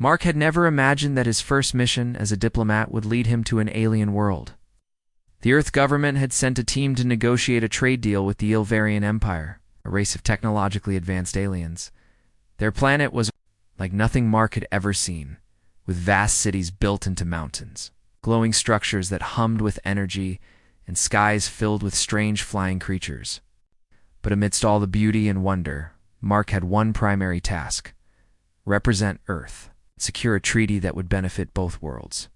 Mark had never imagined that his first mission as a diplomat would lead him to an alien world. The Earth government had sent a team to negotiate a trade deal with the Ilvarian Empire, a race of technologically advanced aliens. Their planet was like nothing Mark had ever seen, with vast cities built into mountains, glowing structures that hummed with energy, and skies filled with strange flying creatures. But amidst all the beauty and wonder, Mark had one primary task: represent Earth, secure a treaty that would benefit both worlds.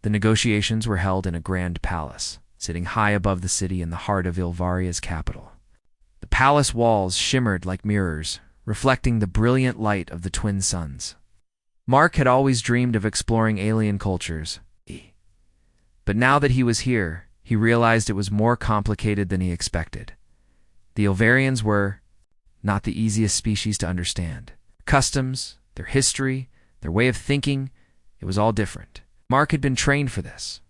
The negotiations were held in a grand palace, sitting high above the city in the heart of Ilvaria's capital. The palace walls shimmered like mirrors, reflecting the brilliant light of the twin suns. Mark had always dreamed of exploring alien cultures, but now that he was here, he realized it was more complicated than he expected. The Ilvarians were not the easiest species to understand. Customs, their history, their way of thinking, it was all different. Mark had been trained for this.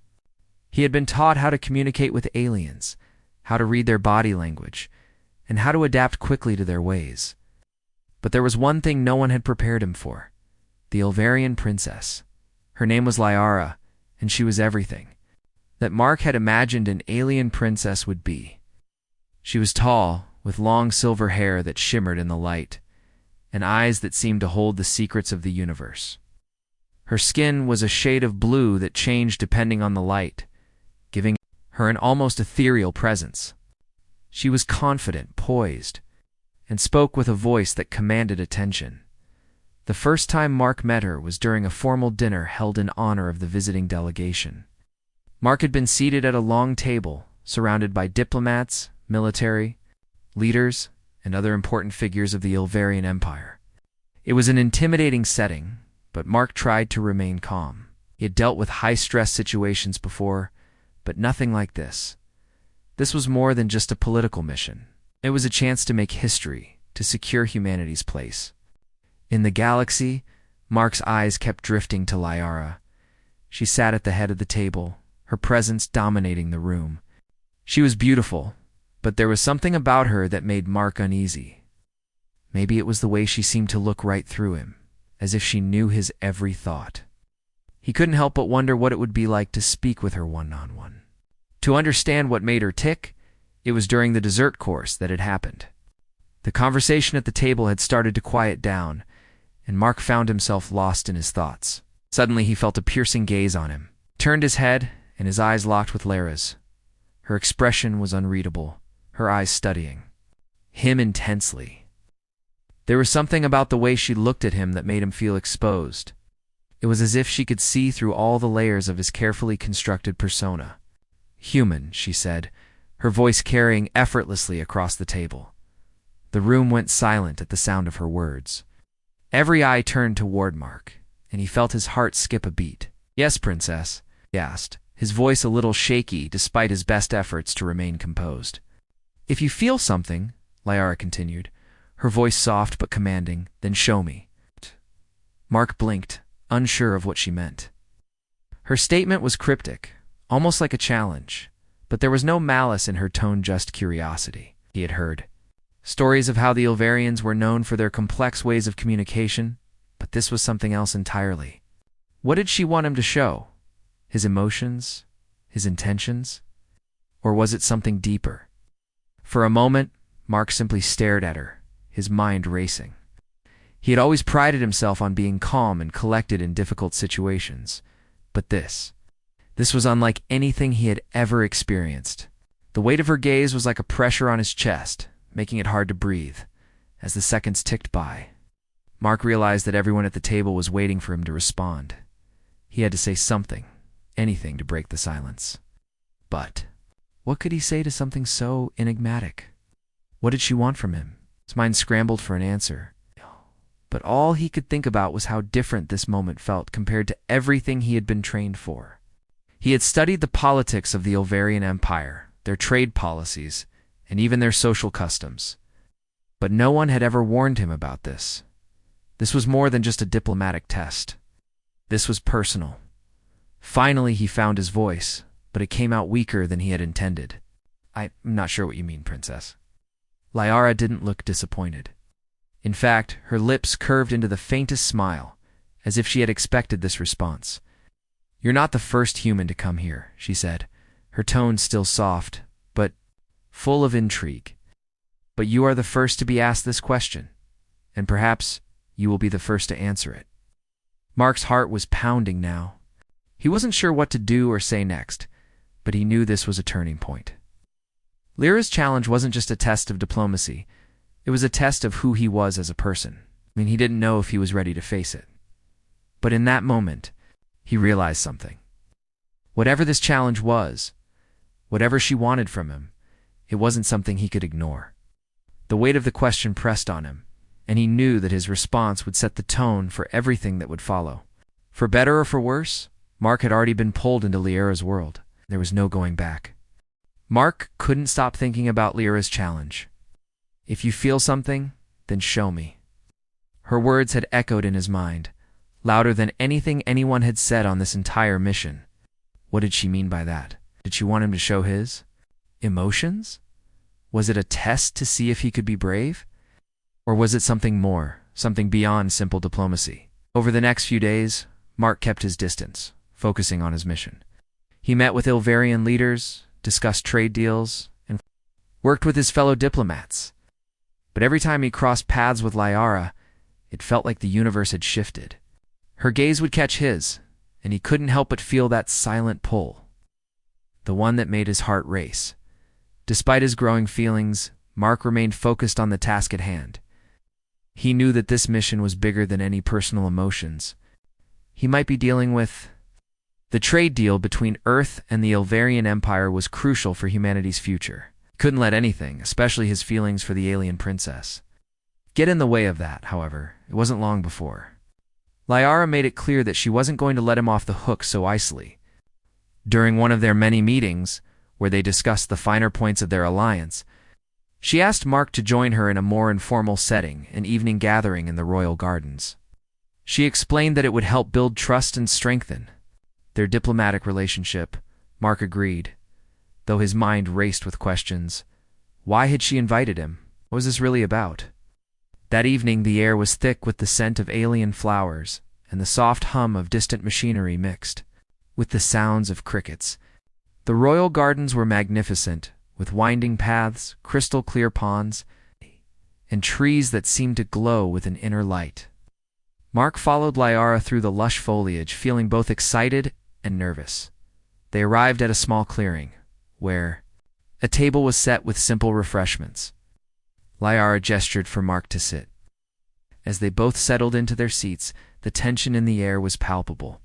He had been taught how to communicate with aliens, how to read their body language, and how to adapt quickly to their ways. But there was one thing no one had prepared him for: the Ilvarian princess. Her name was Liara, and she was everything that Mark had imagined an alien princess would be. She was tall, with long silver hair that shimmered in the light, and eyes that seemed to hold the secrets of the universe. Her skin was a shade of blue that changed depending on the light, giving her an almost ethereal presence. She was confident, poised, and spoke with a voice that commanded attention. The first time Mark met her was during a formal dinner held in honor of the visiting delegation. Mark had been seated at a long table, surrounded by diplomats, military, leaders, and other important figures of the Ilvarian Empire. It was an intimidating setting, but Mark tried to remain calm. He had dealt with high-stress situations before, but nothing like this. This was more than just a political mission. It was a chance to make history, to secure humanity's place. In the galaxy, Mark's eyes kept drifting to Liara. She sat at the head of the table, her presence dominating the room. She was beautiful, but there was something about her that made Mark uneasy. Maybe it was the way she seemed to look right through him, as if she knew his every thought. He couldn't help but wonder what it would be like to speak with her one-on-one. To understand what made her tick, it was during the dessert course that it happened. The conversation at the table had started to quiet down, and Mark found himself lost in his thoughts. Suddenly he felt a piercing gaze on him, turned his head, and his eyes locked with Lara's. Her expression was unreadable, her eyes studying him intensely. There was something about the way she looked at him that made him feel exposed. It was as if she could see through all the layers of his carefully constructed persona. "Human," she said, her voice carrying effortlessly across the table. The room went silent at the sound of her words. Every eye turned toward Mark, and he felt his heart skip a beat. "Yes, princess?" he asked, his voice a little shaky despite his best efforts to remain composed. "If you feel something," Liara continued, her voice soft but commanding, "then show me." Mark blinked, unsure of what she meant. Her statement was cryptic, almost like a challenge, but there was no malice in her tone, just curiosity. He had heard stories of how the Ilvarians were known for their complex ways of communication, but this was something else entirely. What did she want him to show? His emotions? His intentions? Or was it something deeper? For a moment, Mark simply stared at her, his mind racing. He had always prided himself on being calm and collected in difficult situations, but this was unlike anything he had ever experienced. The weight of her gaze was like a pressure on his chest, making it hard to breathe. As the seconds ticked by, Mark realized that everyone at the table was waiting for him to respond. He had to say something, anything to break the silence. But what could he say to something so enigmatic? What did she want from him? His mind scrambled for an answer. But all he could think about was how different this moment felt compared to everything he had been trained for. He had studied the politics of the Ilvarian Empire, their trade policies, and even their social customs. But no one had ever warned him about this. This was more than just a diplomatic test. This was personal. Finally, he found his voice, but it came out weaker than he had intended. "I'm not sure what you mean, princess." Liara didn't look disappointed. In fact, her lips curved into the faintest smile, as if she had expected this response. "You're not the first human to come here," she said, her tone still soft, but full of intrigue. "But you are the first to be asked this question, and perhaps you will be the first to answer it." Mark's heart was pounding now. He wasn't sure what to do or say next, but he knew this was a turning point. Lyra's challenge wasn't just a test of diplomacy. It was a test of who he was as a person. He didn't know if he was ready to face it. But in that moment, he realized something. Whatever this challenge was, whatever she wanted from him, it wasn't something he could ignore. The weight of the question pressed on him, and he knew that his response would set the tone for everything that would follow. For better or for worse, Mark had already been pulled into Lyra's world. There was no going back. Mark couldn't stop thinking about Lyra's challenge. "If you feel something, then show me." Her words had echoed in his mind, louder than anything anyone had said on this entire mission. What did she mean by that? Did she want him to show his emotions? Was it a test to see if he could be brave? Or was it something more, something beyond simple diplomacy? Over the next few days, Mark kept his distance, focusing on his mission. He met with Ilvarian leaders, discussed trade deals, and worked with his fellow diplomats. But every time he crossed paths with Lyra, it felt like the universe had shifted. Her gaze would catch his, and he couldn't help but feel that silent pull, the one that made his heart race. Despite his growing feelings, Mark remained focused on the task at hand. He knew that this mission was bigger than any personal emotions. He might be dealing with the trade deal between Earth and the Ilvarian Empire was crucial for humanity's future. He couldn't let anything, especially his feelings for the alien princess, get in the way of that. However, it wasn't long before Lyra made it clear that she wasn't going to let him off the hook so easily. During one of their many meetings, where they discussed the finer points of their alliance, she asked Mark to join her in a more informal setting, an evening gathering in the royal gardens. She explained that it would help build trust and strengthen their diplomatic relationship. Mark agreed, though his mind raced with questions. Why had she invited him? What was this really about? That evening the air was thick with the scent of alien flowers, and the soft hum of distant machinery mixed with the sounds of crickets. The royal gardens were magnificent, with winding paths, crystal-clear ponds, and trees that seemed to glow with an inner light. Mark followed Lyra through the lush foliage, feeling both excited and nervous. They arrived at a small clearing, where a table was set with simple refreshments. Lyra gestured for Mark to sit. As they both settled into their seats, the tension in the air was palpable.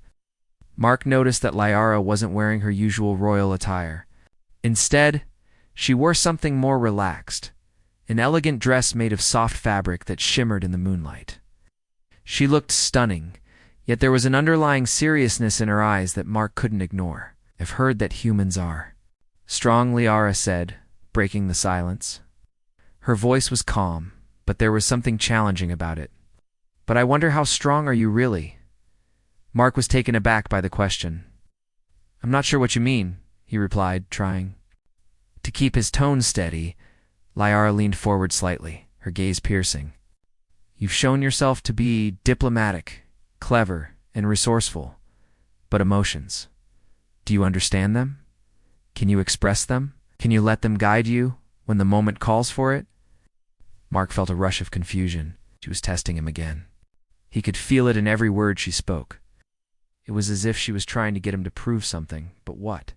Mark noticed that Lyra wasn't wearing her usual royal attire. Instead, she wore something more relaxed, an elegant dress made of soft fabric that shimmered in the moonlight. She looked stunning, yet there was an underlying seriousness in her eyes that Mark couldn't ignore. "I've heard that humans are strong," Lyra said, breaking the silence. Her voice was calm, but there was something challenging about it. "But I wonder, how strong are you really?" Mark was taken aback by the question. "I'm not sure what you mean," he replied, trying to keep his tone steady. Lyra leaned forward slightly, her gaze piercing. "You've shown yourself to be diplomatic, clever, and resourceful. But emotions, do you understand them? Can you express them? Can you let them guide you when the moment calls for it?" Mark felt a rush of confusion. She was testing him again. He could feel it in every word she spoke. It was as if she was trying to get him to prove something, but what?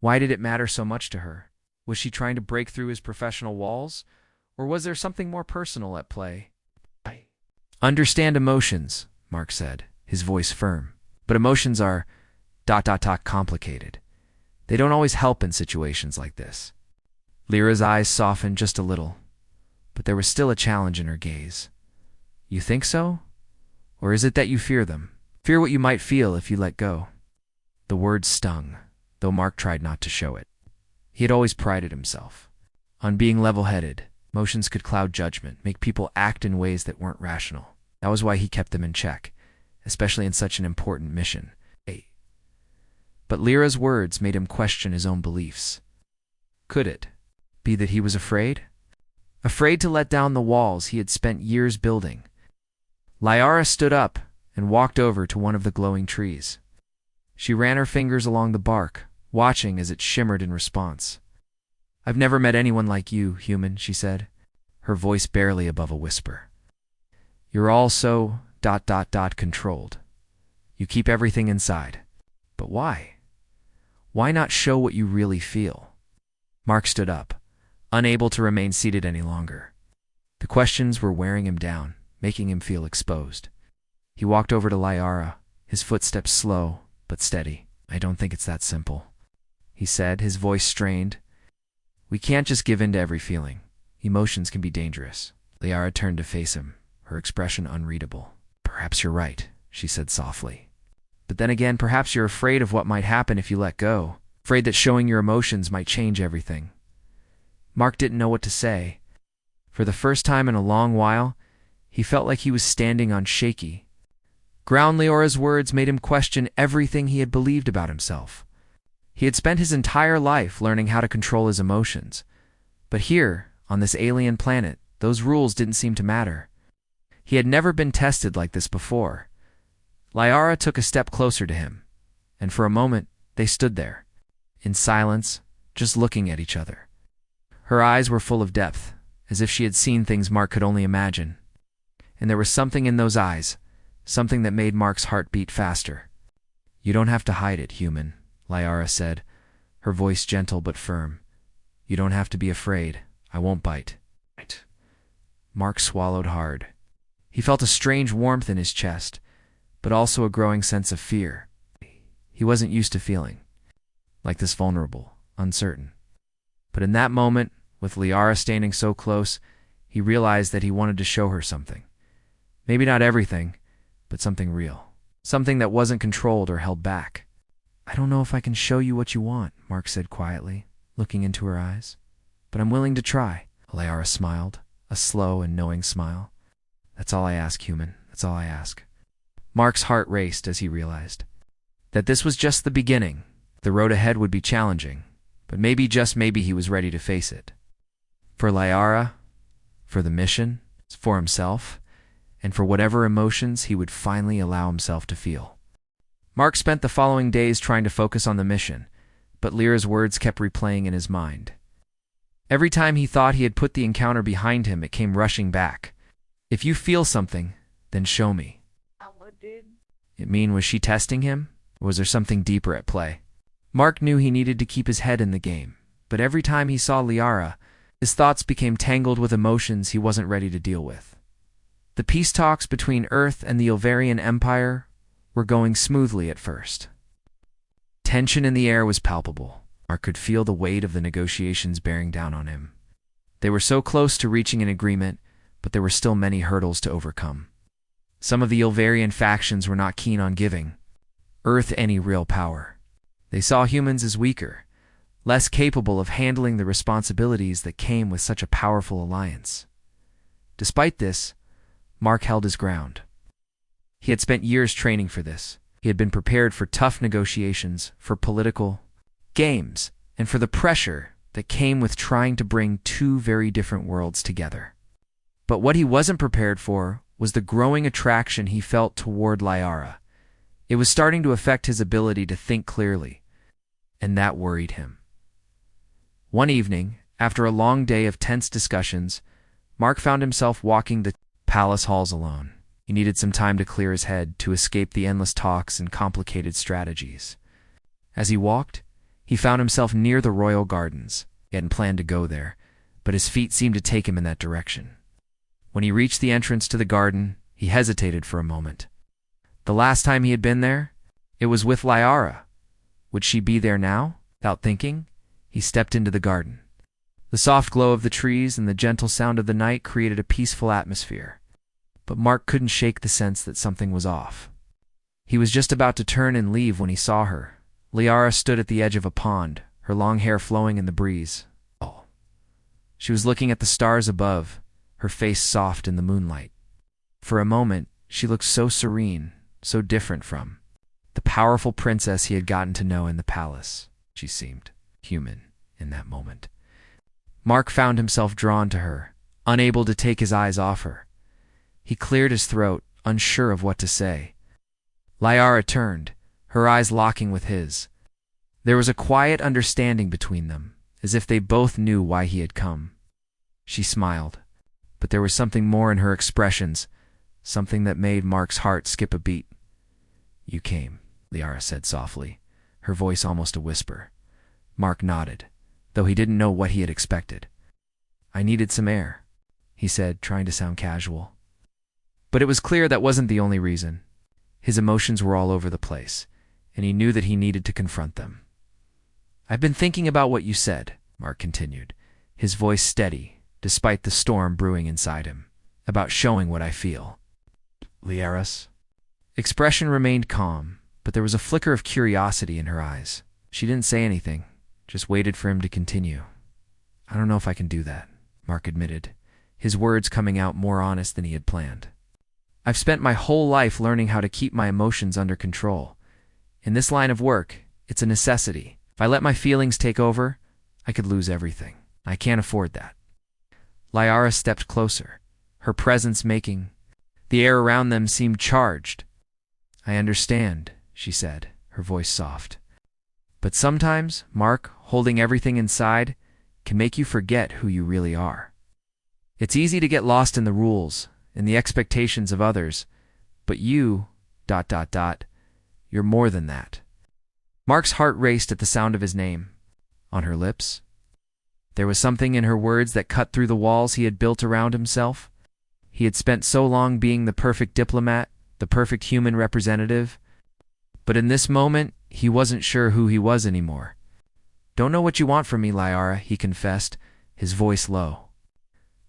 Why did it matter so much to her? Was she trying to break through his professional walls? Or was there something more personal at play? "I understand emotions," Mark said, his voice firm. "But emotions are ... complicated. They don't always help in situations like this." Lyra's eyes softened just a little, but there was still a challenge in her gaze. "You think so? Or is it that you fear them? Fear what you might feel if you let go?" The words stung, though Mark tried not to show it. He had always prided himself on being level-headed. Emotions could cloud judgment, make people act in ways that weren't rational. That was why he kept them in check, especially in such an important mission. But Lyra's words made him question his own beliefs. Could it be that he was afraid? Afraid to let down the walls he had spent years building. Lyra stood up, and walked over to one of the glowing trees. She ran her fingers along the bark, watching as it shimmered in response. "I've never met anyone like you, human," she said, her voice barely above a whisper. "You're all so ... controlled. You keep everything inside. But why? Why not show what you really feel?" Mark stood up, unable to remain seated any longer. The questions were wearing him down, making him feel exposed. He walked over to Liara, his footsteps slow but steady. "I don't think it's that simple," he said, his voice strained. "We can't just give in to every feeling. Emotions can be dangerous." Liara turned to face him, her expression unreadable. "Perhaps you're right," she said softly. "But then again, perhaps you're afraid of what might happen if you let go, afraid that showing your emotions might change everything." Mark didn't know what to say. For the first time in a long while, he felt like he was standing on shaky ground. Liara's words made him question everything he had believed about himself. He had spent his entire life learning how to control his emotions. But here, on this alien planet, those rules didn't seem to matter. He had never been tested like this before. Liara took a step closer to him, and for a moment they stood there, in silence, just looking at each other. Her eyes were full of depth, as if she had seen things Mark could only imagine. And there was something in those eyes, something that made Mark's heart beat faster. "You don't have to hide it, human," Liara said, her voice gentle but firm. "You don't have to be afraid. I won't bite." Mark swallowed hard. He felt a strange warmth in his chest, but also a growing sense of fear. He wasn't used to feeling like this, vulnerable, uncertain. But in that moment, with Liara standing so close, he realized that he wanted to show her something. Maybe not everything, but something real. Something that wasn't controlled or held back. "I don't know if I can show you what you want," Mark said quietly, looking into her eyes. "But I'm willing to try." Liara smiled, a slow and knowing smile. "That's all I ask, human. That's all I ask." Mark's heart raced as he realized that this was just the beginning. The road ahead would be challenging, but maybe, just maybe, he was ready to face it. For Liara, for the mission, for himself, and for whatever emotions he would finally allow himself to feel. Mark spent the following days trying to focus on the mission, but Lyra's words kept replaying in his mind. Every time he thought he had put the encounter behind him, it came rushing back. "If you feel something, then show me." Was she testing him, or was there something deeper at play? Mark knew he needed to keep his head in the game, but every time he saw Liara, his thoughts became tangled with emotions he wasn't ready to deal with. The peace talks between Earth and the Ilvarian Empire were going smoothly at first. Tension in the air was palpable. Mark could feel the weight of the negotiations bearing down on him. They were so close to reaching an agreement, but there were still many hurdles to overcome. Some of the Ilvarian factions were not keen on giving Earth any real power. They saw humans as weaker, less capable of handling the responsibilities that came with such a powerful alliance. Despite this, Mark held his ground. He had spent years training for this. He had been prepared for tough negotiations, for political games, and for the pressure that came with trying to bring two very different worlds together. But what he wasn't prepared for was the growing attraction he felt toward Liara. It was starting to affect his ability to think clearly, and that worried him. One evening, after a long day of tense discussions, Mark found himself walking the palace halls alone. He needed some time to clear his head, to escape the endless talks and complicated strategies. As he walked, he found himself near the royal gardens. He hadn't planned to go there, but his feet seemed to take him in that direction. When he reached the entrance to the garden, he hesitated for a moment. The last time he had been there, it was with Liara. Would she be there now? Without thinking, he stepped into the garden. The soft glow of the trees and the gentle sound of the night created a peaceful atmosphere. But Mark couldn't shake the sense that something was off. He was just about to turn and leave when he saw her. Liara stood at the edge of a pond, her long hair flowing in the breeze. She was looking at the stars above, her face soft in the moonlight. For a moment, she looked so serene, so different from the powerful princess he had gotten to know in the palace. She seemed human in that moment. Mark found himself drawn to her, unable to take his eyes off her. He cleared his throat, unsure of what to say. Liara turned, her eyes locking with his. There was a quiet understanding between them, as if they both knew why he had come. She smiled, but there was something more in her expressions, something that made Mark's heart skip a beat. "You came," Liara said softly, her voice almost a whisper. Mark nodded, though he didn't know what he had expected. "I needed some air," he said, trying to sound casual. But it was clear that wasn't the only reason. His emotions were all over the place, and he knew that he needed to confront them. "I've been thinking about what you said," Mark continued, his voice steady, despite the storm brewing inside him, "about showing what I feel." Liara's expression remained calm, but there was a flicker of curiosity in her eyes. She didn't say anything, just waited for him to continue. "I don't know if I can do that," Mark admitted, his words coming out more honest than he had planned. "I've spent my whole life learning how to keep my emotions under control. In this line of work, it's a necessity. If I let my feelings take over, I could lose everything. I can't afford that." Liara stepped closer, her presence making the air around them seem charged. "I understand," she said, her voice soft. "But sometimes, Mark, holding everything inside can make you forget who you really are. It's easy to get lost in the rules, in the expectations of others, but you, ... you're more than that." Mark's heart raced at the sound of his name. On her lips? There was something in her words that cut through the walls he had built around himself. He had spent so long being the perfect diplomat, the perfect human representative, but in this moment, he wasn't sure who he was anymore. "Don't know what you want from me, Liara," he confessed, his voice low.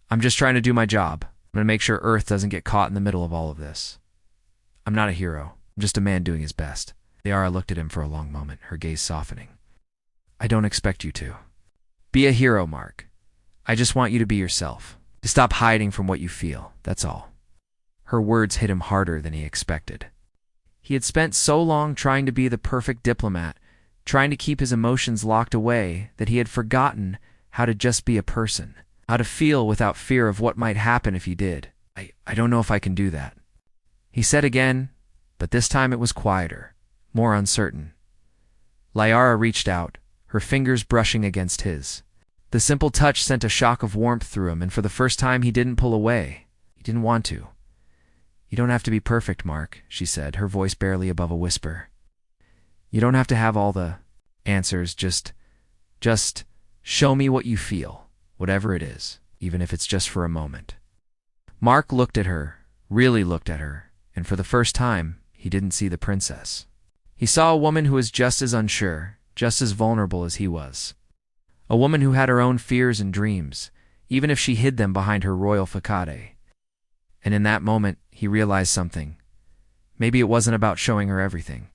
"I'm just trying to do my job. I'm going to make sure Earth doesn't get caught in the middle of all of this. I'm not a hero. I'm just a man doing his best." Liara looked at him for a long moment, her gaze softening. "I don't expect you to be a hero, Mark. I just want you to be yourself, to stop hiding from what you feel, that's all." Her words hit him harder than he expected. He had spent so long trying to be the perfect diplomat, trying to keep his emotions locked away, that he had forgotten how to just be a person, how to feel without fear of what might happen if he did. I don't know if I can do that," he said again, but this time it was quieter, more uncertain. Liara reached out, her fingers brushing against his. The simple touch sent a shock of warmth through him, and for the first time he didn't pull away. He didn't want to. "You don't have to be perfect, Mark," she said, her voice barely above a whisper. "You don't have to have all the answers, just show me what you feel, whatever it is, even if it's just for a moment." Mark looked at her, really looked at her, and for the first time, he didn't see the princess. He saw a woman who was just as unsure, just as vulnerable as he was. A woman who had her own fears and dreams, even if she hid them behind her royal facade. And in that moment, he realized something. Maybe it wasn't about showing her everything.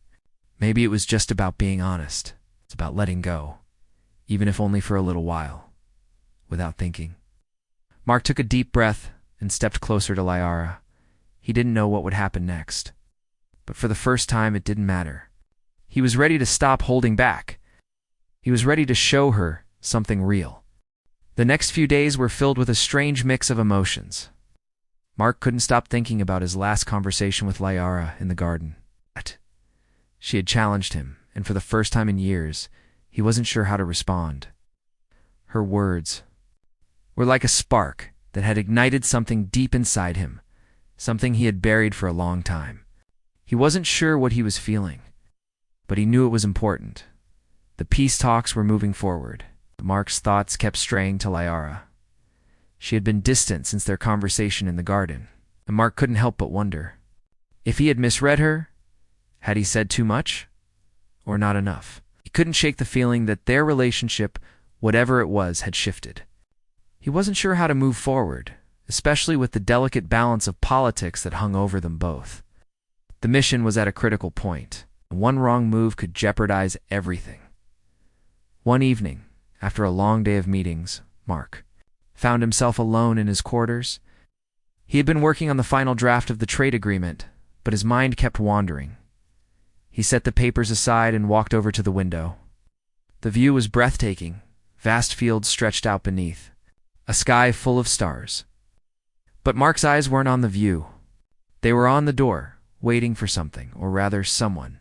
Maybe it was just about being honest. It's about letting go, even if only for a little while, without thinking. Mark took a deep breath and stepped closer to Liara. He didn't know what would happen next. But for the first time, it didn't matter. He was ready to stop holding back. He was ready to show her something real. The next few days were filled with a strange mix of emotions. Mark couldn't stop thinking about his last conversation with Liara in the garden. She had challenged him, and for the first time in years, he wasn't sure how to respond. Her words were like a spark that had ignited something deep inside him, something he had buried for a long time. He wasn't sure what he was feeling, but he knew it was important. The peace talks were moving forward. Mark's thoughts kept straying to Liara. She had been distant since their conversation in the garden, and Mark couldn't help but wonder. If he had misread her, had he said too much, or not enough? He couldn't shake the feeling that their relationship, whatever it was, had shifted. He wasn't sure how to move forward, especially with the delicate balance of politics that hung over them both. The mission was at a critical point, and one wrong move could jeopardize everything. One evening, after a long day of meetings, Mark found himself alone in his quarters. He had been working on the final draft of the trade agreement, but his mind kept wandering. He set the papers aside and walked over to the window. The view was breathtaking, vast fields stretched out beneath, a sky full of stars. But Mark's eyes weren't on the view. They were on the door, waiting for something, or rather someone.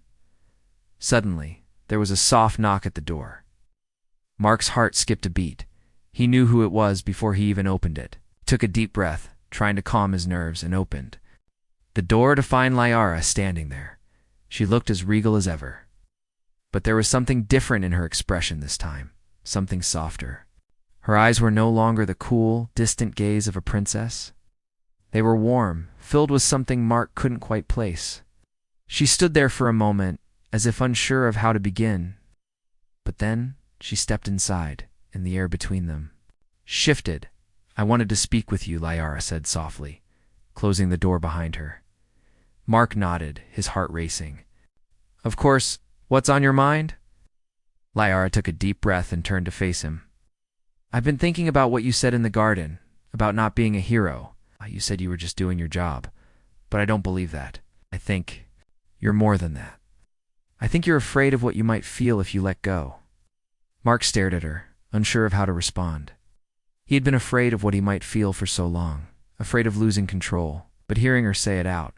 Suddenly, there was a soft knock at the door. Mark's heart skipped a beat. He knew who it was before he even opened it. He took a deep breath, trying to calm his nerves, and opened the door to find Liara standing there. She looked as regal as ever. But there was something different in her expression this time, something softer. Her eyes were no longer the cool, distant gaze of a princess. They were warm, filled with something Mark couldn't quite place. She stood there for a moment, as if unsure of how to begin. But then she stepped inside, and the air between them shifted. "I wanted to speak with you," Liara said softly, closing the door behind her. Mark nodded, his heart racing. "Of course, what's on your mind?" Liara took a deep breath and turned to face him. "I've been thinking about what you said in the garden, about not being a hero. You said you were just doing your job, but I don't believe that. I think you're more than that. I think you're afraid of what you might feel if you let go." Mark stared at her, unsure of how to respond. He had been afraid of what he might feel for so long, afraid of losing control, but hearing her say it out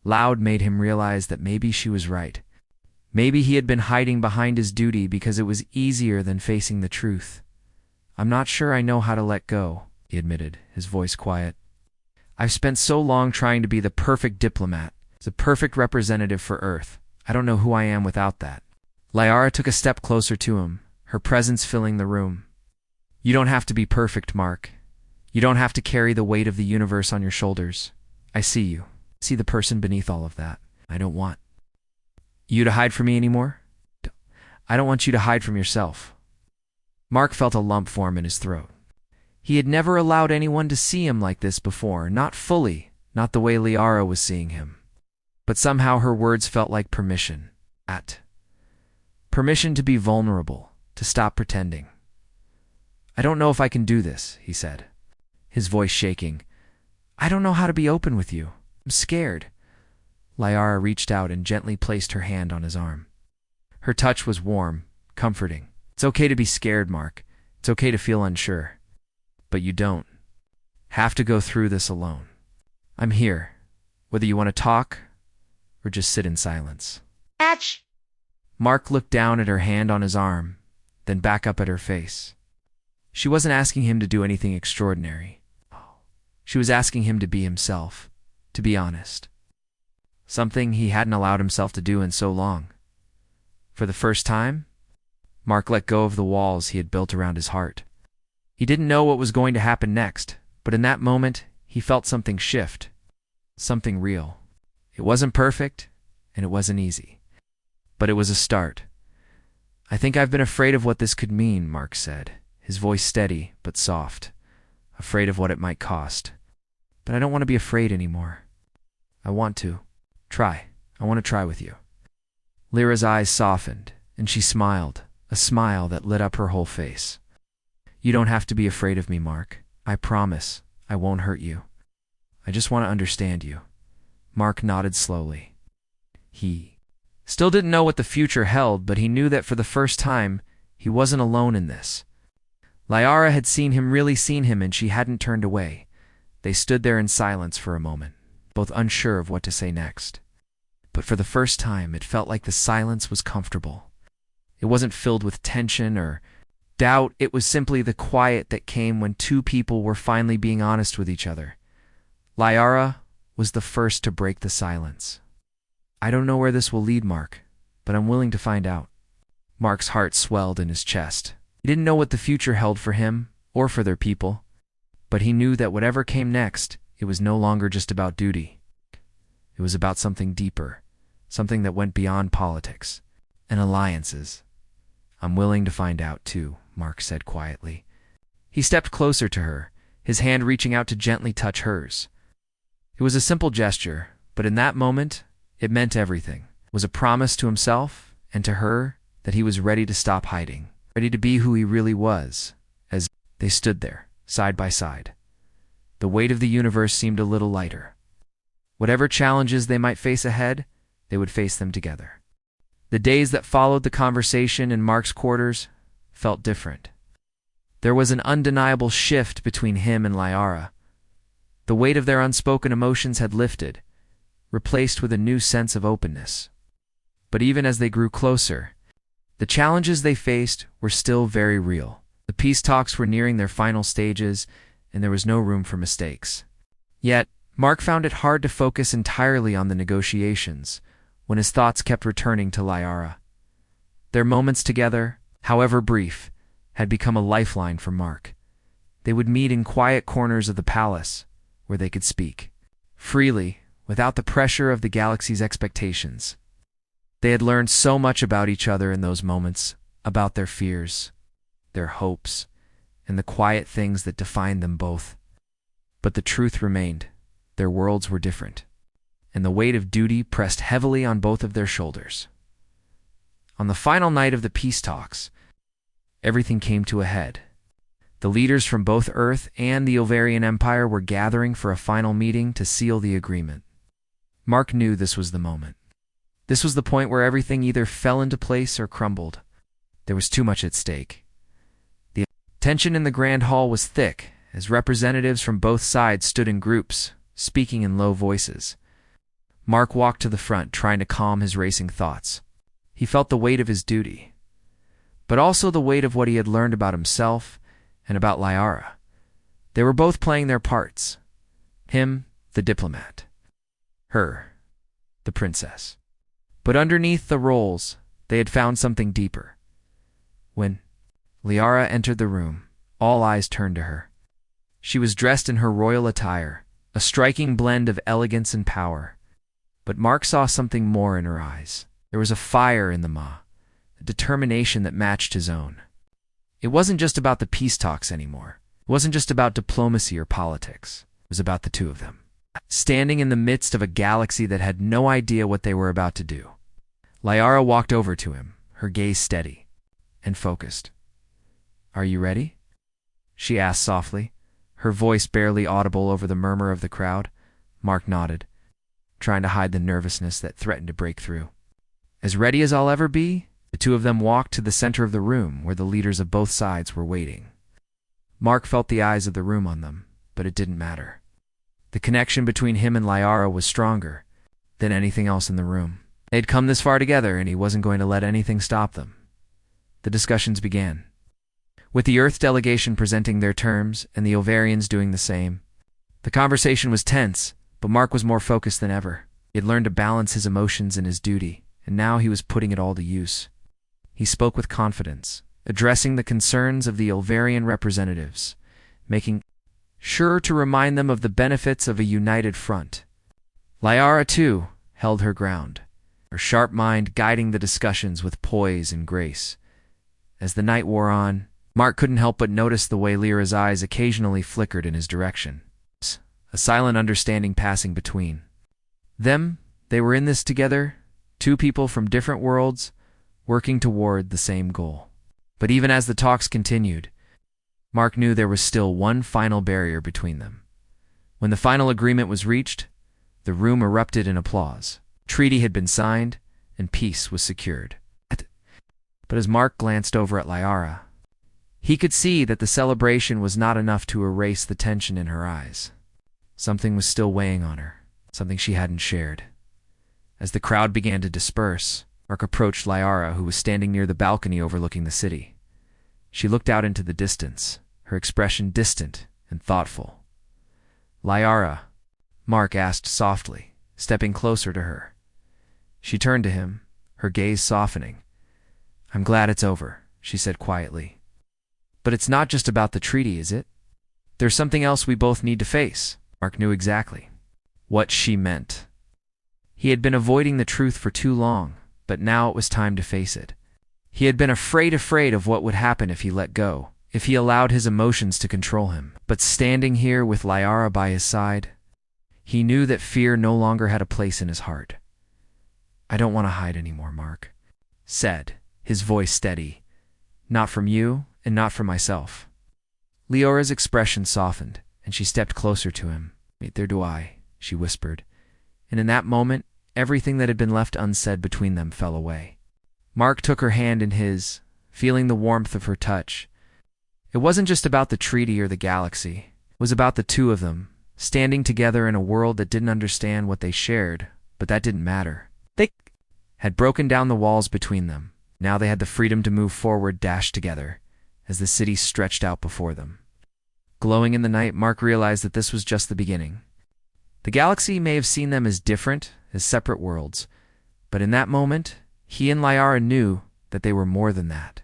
loud made him realize that maybe she was right. Maybe he had been hiding behind his duty because it was easier than facing the truth. "I'm not sure I know how to let go," he admitted, his voice quiet. "I've spent so long trying to be the perfect diplomat, the perfect representative for Earth. I don't know who I am without that." Liara took a step closer to him, her presence filling the room. "You don't have to be perfect, Mark. You don't have to carry the weight of the universe on your shoulders. I see you. See the person beneath all of that. I don't want you to hide from me anymore. I don't want you to hide from yourself." Mark felt a lump form in his throat. He had never allowed anyone to see him like this before, not fully, not the way Liara was seeing him. But somehow her words felt like permission. Permission to be vulnerable, to stop pretending. "I don't know if I can do this," he said, his voice shaking. "I don't know how to be open with you. I'm scared." Liara reached out and gently placed her hand on his arm. Her touch was warm, comforting. "It's okay to be scared, Mark. It's okay to feel unsure. But you don't have to go through this alone. I'm here, whether you want to talk or just sit in silence." Atch! Mark looked down at her hand on his arm, then back up at her face. She wasn't asking him to do anything extraordinary. She was asking him to be himself, to be honest. Something he hadn't allowed himself to do in so long. For the first time, Mark let go of the walls he had built around his heart. He didn't know what was going to happen next, but in that moment, he felt something shift. Something real. It wasn't perfect, and it wasn't easy. But it was a start. "I think I've been afraid of what this could mean," Mark said, his voice steady but soft. "Afraid of what it might cost. But I don't want to be afraid anymore. I want to try. I want to try with you." Lyra's eyes softened, and she smiled, a smile that lit up her whole face. "You don't have to be afraid of me, Mark. I promise I won't hurt you. I just want to understand you." Mark nodded slowly. He still didn't know what the future held, but he knew that for the first time, he wasn't alone in this. Liara had really seen him, and she hadn't turned away. They stood there in silence for a moment, both unsure of what to say next. But for the first time, it felt like the silence was comfortable. It wasn't filled with tension or doubt. It was simply the quiet that came when two people were finally being honest with each other. Liara was the first to break the silence. "I don't know where this will lead, Mark, but I'm willing to find out." Mark's heart swelled in his chest. He didn't know what the future held for him or for their people, but he knew that whatever came next, it was no longer just about duty. It was about something deeper, something that went beyond politics and alliances. "I'm willing to find out, too," Mark said quietly. He stepped closer to her, his hand reaching out to gently touch hers. It was a simple gesture, but in that moment, it meant everything. It was a promise to himself and to her that he was ready to stop hiding, ready to be who he really was. As they stood there, side by side, the weight of the universe seemed a little lighter. Whatever challenges they might face ahead, they would face them together. The days that followed the conversation in Mark's quarters felt different. There was an undeniable shift between him and Liara. The weight of their unspoken emotions had lifted. replaced with a new sense of openness. But even as they grew closer, the challenges they faced were still very real. The peace talks were nearing their final stages, and there was no room for mistakes. Yet, Mark found it hard to focus entirely on the negotiations when his thoughts kept returning to Liara. Their moments together, however brief, had become a lifeline for Mark. They would meet in quiet corners of the palace, where they could speak freely, without the pressure of the galaxy's expectations. They had learned so much about each other in those moments, about their fears, their hopes, and the quiet things that defined them both. But the truth remained. Their worlds were different, and the weight of duty pressed heavily on both of their shoulders. On the final night of the peace talks, everything came to a head. The leaders from both Earth and the Ilvarian Empire were gathering for a final meeting to seal the agreement. Mark knew this was the moment. This was the point where everything either fell into place or crumbled. There was too much at stake. The tension in the Grand Hall was thick, as representatives from both sides stood in groups, speaking in low voices. Mark walked to the front, trying to calm his racing thoughts. He felt the weight of his duty, but also the weight of what he had learned about himself and about Liara. They were both playing their parts. Him, the diplomat. Her, the princess. But underneath the roles, they had found something deeper. When Liara entered the room, all eyes turned to her. She was dressed in her royal attire, a striking blend of elegance and power. But Mark saw something more in her eyes. There was a fire in the maw, a determination that matched his own. It wasn't just about the peace talks anymore. It wasn't just about diplomacy or politics. It was about the two of them, standing in the midst of a galaxy that had no idea what they were about to do. Liara walked over to him, her gaze steady and focused. "Are you ready?" she asked softly, her voice barely audible over the murmur of the crowd. Mark nodded, trying to hide the nervousness that threatened to break through. "As ready as I'll ever be?" The two of them walked to the center of the room where the leaders of both sides were waiting. Mark felt the eyes of the room on them, but it didn't matter. The connection between him and Liara was stronger than anything else in the room. They'd come this far together, and he wasn't going to let anything stop them. The discussions began, with the Earth delegation presenting their terms and the Ilvarians doing the same. The conversation was tense, but Mark was more focused than ever. He had learned to balance his emotions and his duty, and now he was putting it all to use. He spoke with confidence, addressing the concerns of the Ilvarian representatives, making sure to remind them of the benefits of a united front. Liara, too, held her ground, her sharp mind guiding the discussions with poise and grace. As the night wore on, Mark couldn't help but notice the way Lyra's eyes occasionally flickered in his direction, a silent understanding passing between them. They were in this together, two people from different worlds, working toward the same goal. But even as the talks continued, Mark knew there was still one final barrier between them. When the final agreement was reached, the room erupted in applause. Treaty had been signed, and peace was secured. But as Mark glanced over at Liara, he could see that the celebration was not enough to erase the tension in her eyes. Something was still weighing on her, something she hadn't shared. As the crowd began to disperse, Mark approached Liara, who was standing near the balcony overlooking the city. She looked out into the distance, her expression distant and thoughtful. "Liara," Mark asked softly, stepping closer to her. She turned to him, her gaze softening. "I'm glad it's over," she said quietly. "But it's not just about the treaty, is it? There's something else we both need to face." Mark knew exactly what she meant. He had been avoiding the truth for too long, but now it was time to face it. He had been afraid of what would happen if he let go, if he allowed his emotions to control him. But standing here with Liara by his side, he knew that fear no longer had a place in his heart. "I don't want to hide anymore," Mark said, his voice steady. "Not from you, and not from myself." Liora's expression softened, and she stepped closer to him. "Neither do I," she whispered. And in that moment, everything that had been left unsaid between them fell away. Mark took her hand in his, feeling the warmth of her touch. It wasn't just about the treaty or the galaxy. It was about the two of them, standing together in a world that didn't understand what they shared But that didn't matter. They had broken down the walls between them. Now they had the freedom to move forward, dashed together, as the city stretched out before them. Glowing in the night, Mark realized that this was just the beginning. The galaxy may have seen them as different, as separate worlds, but in that moment, he and Liara knew that they were more than that.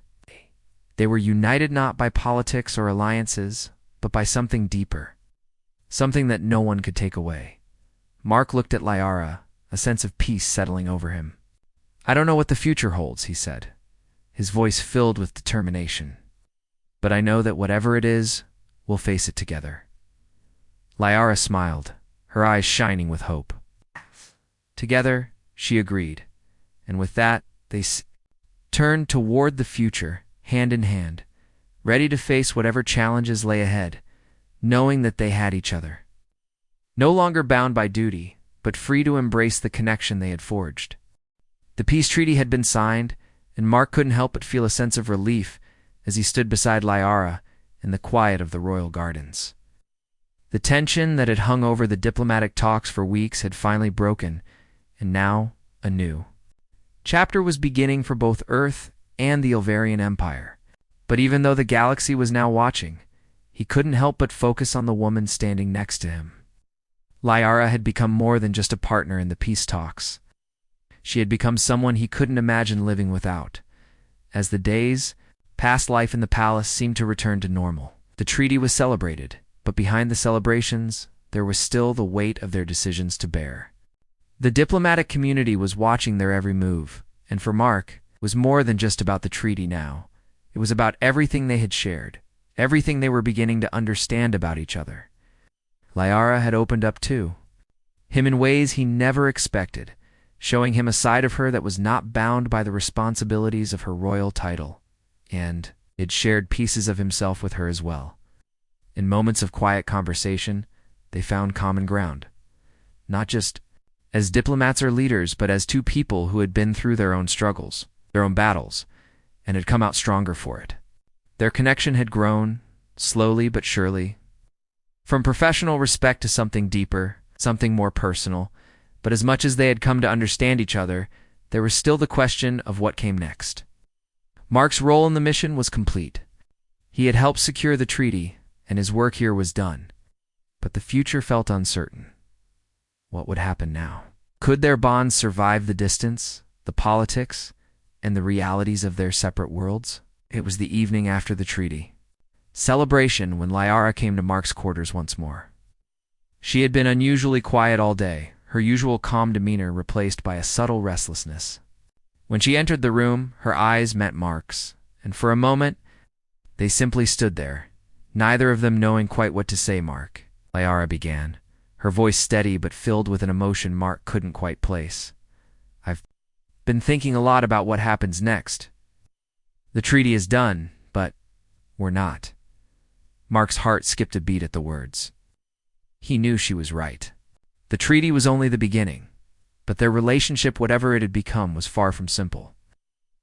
They were united not by politics or alliances, but by something deeper, something that no one could take away. Mark looked at Liara, a sense of peace settling over him. "I don't know what the future holds," he said, his voice filled with determination. "But I know that whatever it is, we'll face it together." Liara smiled, her eyes shining with hope. Together, she agreed, and with that, they turned toward the future, hand in hand, ready to face whatever challenges lay ahead, knowing that they had each other. No longer bound by duty, but free to embrace the connection they had forged. The peace treaty had been signed, and Mark couldn't help but feel a sense of relief as he stood beside Liara in the quiet of the royal gardens. The tension that had hung over the diplomatic talks for weeks had finally broken, and now a new chapter was beginning for both Earth and the Ilvarian Empire. But even though the galaxy was now watching, he couldn't help but focus on the woman standing next to him. Liara had become more than just a partner in the peace talks. She had become someone he couldn't imagine living without. As the days, past life in the palace seemed to return to normal. The treaty was celebrated, but behind the celebrations, there was still the weight of their decisions to bear. The diplomatic community was watching their every move, and for Mark, it was more than just about the treaty now. It was about everything they had shared, everything they were beginning to understand about each other. Liara had opened up too, him in ways he never expected, showing him a side of her that was not bound by the responsibilities of her royal title, and it shared pieces of himself with her as well. In moments of quiet conversation, they found common ground, not just as diplomats or leaders, but as two people who had been through their own struggles, their own battles, and had come out stronger for it. Their connection had grown, slowly but surely, from professional respect to something deeper, something more personal, but as much as they had come to understand each other, there was still the question of what came next. Mark's role in the mission was complete. He had helped secure the treaty, and his work here was done. But the future felt uncertain. What would happen now? Could their bonds survive the distance, the politics, and the realities of their separate worlds? It was the evening after the treaty. Celebration when Liara came to Mark's quarters once more. She had been unusually quiet all day, her usual calm demeanor replaced by a subtle restlessness. When she entered the room, her eyes met Mark's, and for a moment, they simply stood there, neither of them knowing quite what to say. "Mark," Liara began, her voice steady but filled with an emotion Mark couldn't quite place. "I've been thinking a lot about what happens next. The treaty is done, but we're not." Mark's heart skipped a beat at the words. He knew she was right. The treaty was only the beginning, but their relationship, whatever it had become, was far from simple.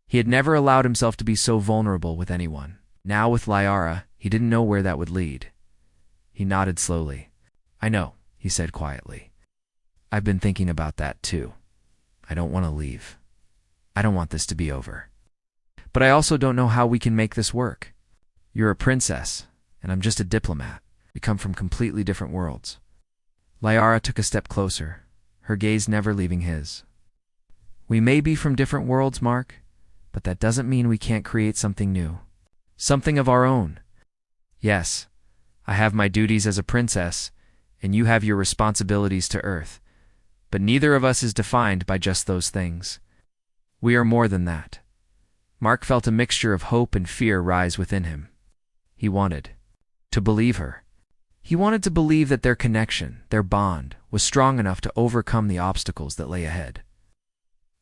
He had never allowed himself to be so vulnerable with anyone. Now with Liara, he didn't know where that would lead. He nodded slowly. "I know," he said quietly. "I've been thinking about that too. I don't want to leave. I don't want this to be over. But I also don't know how we can make this work. You're a princess, and I'm just a diplomat. We come from completely different worlds." Liara took a step closer, her gaze never leaving his. "We may be from different worlds, Mark, but that doesn't mean we can't create something new. Something of our own. Yes, I have my duties as a princess, and you have your responsibilities to Earth, but neither of us is defined by just those things. We are more than that." Mark felt a mixture of hope and fear rise within him. He wanted to believe her. He wanted to believe that their connection, their bond, was strong enough to overcome the obstacles that lay ahead.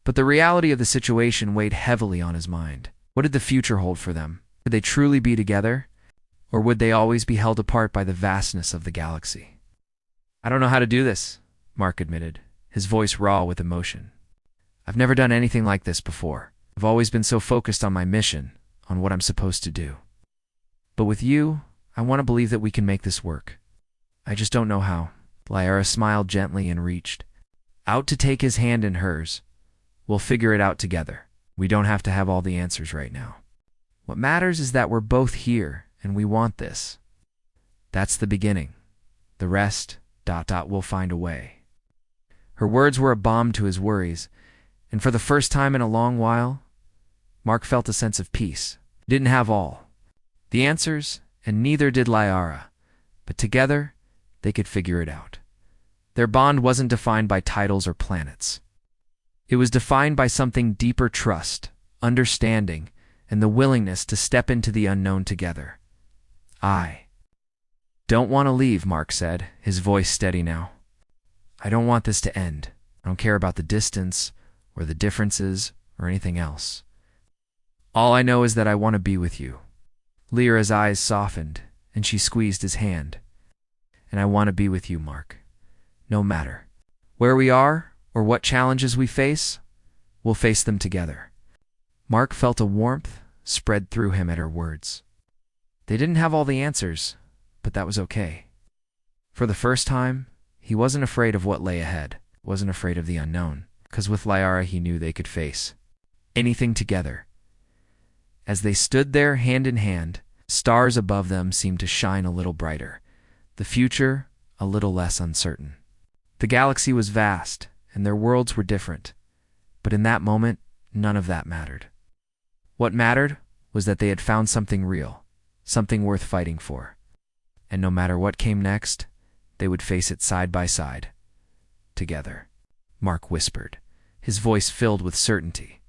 But the reality of the situation weighed heavily on his mind. What did the future hold for them? Would they truly be together? Or would they always be held apart by the vastness of the galaxy? "I don't know how to do this," Mark admitted, his voice raw with emotion. "I've never done anything like this before. I've always been so focused on my mission, on what I'm supposed to do. But with you, I want to believe that we can make this work. I just don't know how." Liara smiled gently and reached out to take his hand in hers. We'll figure it out together. We don't have to have all the answers right now. What matters is that we're both here, and we want this. That's the beginning. The rest, ... we'll find a way. Her words were a balm to his worries, and for the first time in a long while, Mark felt a sense of peace. He didn't have all the answers, and neither did Liara, but together they could figure it out. Their bond wasn't defined by titles or planets. It was defined by something deeper: trust, understanding, and the willingness to step into the unknown together. I don't want to leave, Mark said, his voice steady now. I don't want this to end. I don't care about the distance or the differences or anything else. All I know is that I want to be with you. Lyra's eyes softened, and she squeezed his hand. And I want to be with you, Mark. No matter where we are or what challenges we face, we'll face them together. Mark felt a warmth spread through him at her words. They didn't have all the answers, but that was okay. For the first time, he wasn't afraid of what lay ahead, wasn't afraid of the unknown, because with Liara he knew they could face anything together. As they stood there hand in hand, stars above them seemed to shine a little brighter, the future a little less uncertain. The galaxy was vast, and their worlds were different, but in that moment, none of that mattered. What mattered was that they had found something real, something worth fighting for. And no matter what came next, they would face it side by side, together. Mark whispered, his voice filled with certainty.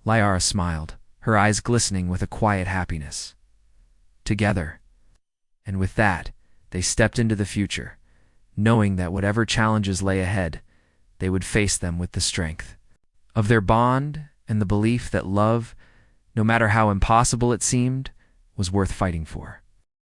Liara smiled, her eyes glistening with a quiet happiness. Together. And with that, they stepped into the future, knowing that whatever challenges lay ahead, they would face them with the strength of their bond and the belief that love, no matter how impossible it seemed, was worth fighting for.